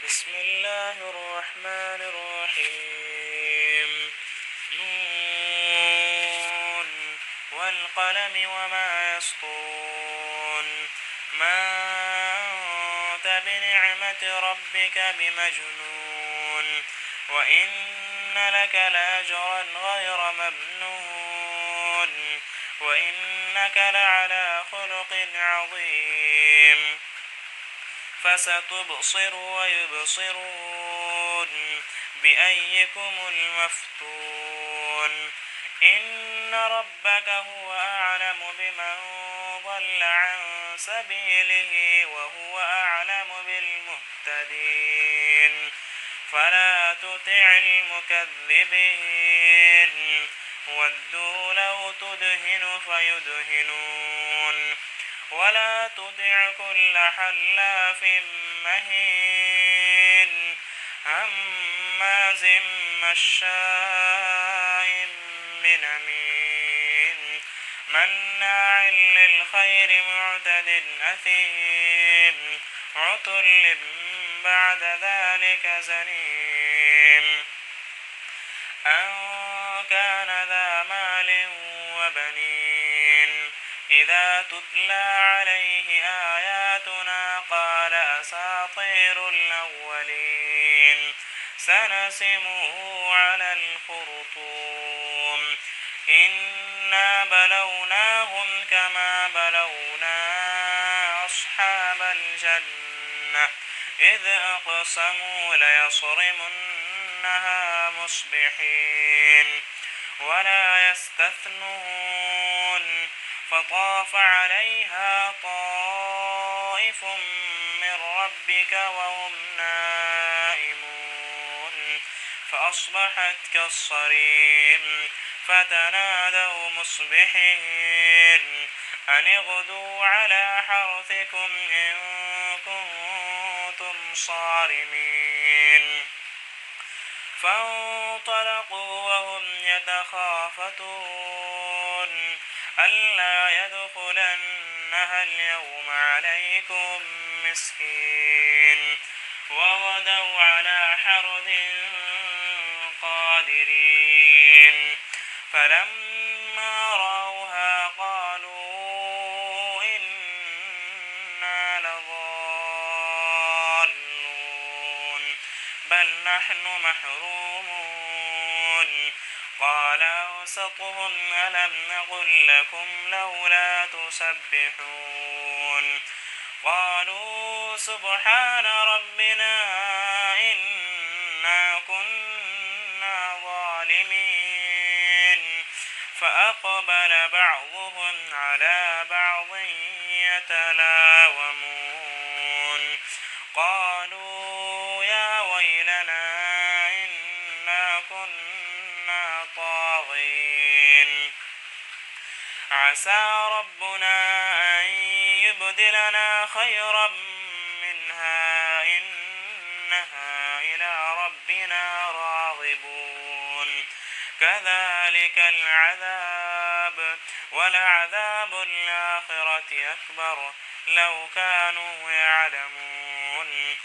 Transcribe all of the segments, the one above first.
بسم الله الرحمن الرحيم نون والقلم وما يسطرون ما أنت بنعمة ربك بمجنون وإن لك لأجرا غير ممنون وإنك لعلى خلق عظيم فستبصر ويبصرون بأيكم المفتون إن ربك هو أعلم بمن ضل عن سبيله وهو أعلم بالمهتدين فلا تطع المكذبين ودوا لو تدهن فيدهنون ولا تطع كل حلاف مهين هماز مشاء بنميم مناع للخير معتد أثيم عتل بعد ذلك زنيم أن كان ذا مال وبنين إذا تتلى عليه آياتنا قال أساطير الأولين سنسمه على الخرطوم إنا بلوناهم كما بلونا أصحاب الجنة إذ أقسموا ليصرمنها مصبحين ولا يستثنون فطاف عليها طائف من ربك وهم نائمون فأصبحت كالصريم فتنادوا مصبحين أن اغدوا على حرثكم إن كنتم صارمين فانطلقوا وهم يتخافتون ألا يدخلنها اليوم عليكم مسكين وغدوا على حرد قادرين فلما رأوها قالوا إنا لضالون بل نحن محرومون قال أوسطهم ألم نقل لكم لولا تسبحون قالوا سبحان ربنا إنا كنا ظالمين فأقبل بعضهم على بعض يتلاومون قالوا يا ويلنا إنا كنا طاغين عسى ربنا أن يبدلنا خيرا منها إنها إلى ربنا راغبون كذلك العذاب ولعذاب الآخرة أكبر لو كانوا يعلمون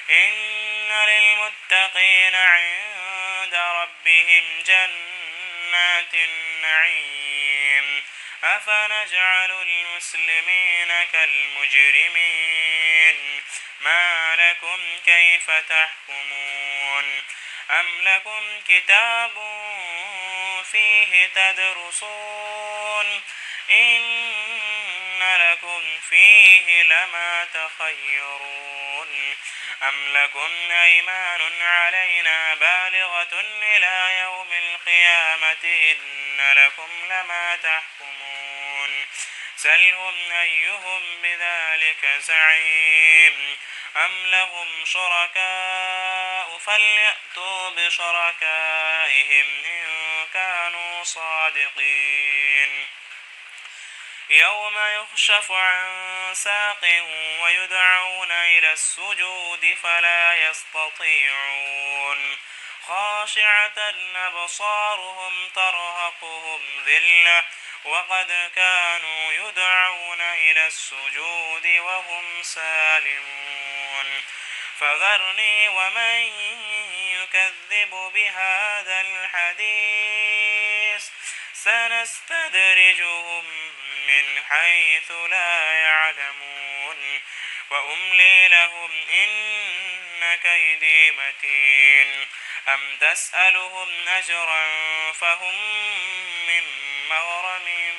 إن للمتقين عند ربهم جنات النعيم أفنجعل المسلمين كالمجرمين ما لكم كيف تحكمون أم لكم كتاب فيه تدرسون إن لكم فيه لما تخيرون أم لكم أيمان علينا بالغة إلى يوم القيامة إن لكم لما تحكمون سلهم أيهم بذلك زعيم أم لهم شركاء فليأتوا بشركائهم إن كانوا صادقين يوم يكشف عن ساق ويدعون إلى السجود فلا يستطيعون خاشعة أبصارهم ترهقهم ذلة وقد كانوا يدعون إلى السجود وهم سالمون فذرني ومن يكذب بهذا الحديث سنستدرجهم من حيث لا يعلمون وأملي لهم إن كيدي متين أم تسألهم أجرا فهم من مغرم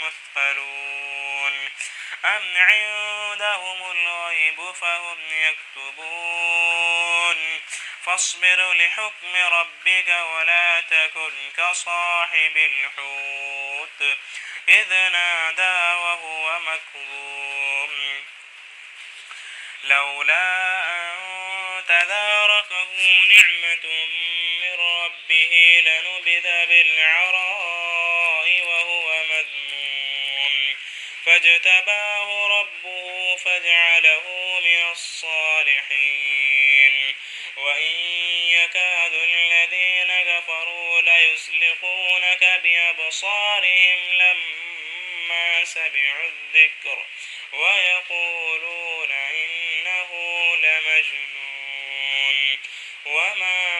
مثقلون أم عندهم الغيب فهم يكتبون فاصبر لحكم ربك ولا تكن كصاحب الحوت إذ نادى وهو مكظوم لولا أن تداركه نعمة من ربه لنبذ بالعراء وهو مذموم فاجتباه ربه فاجعله من الصالحين وإن يكاد الذين كفروا ليزلقونك بأبصارهم لما سمعوا الذكر ويقولون إنه لمجنون وما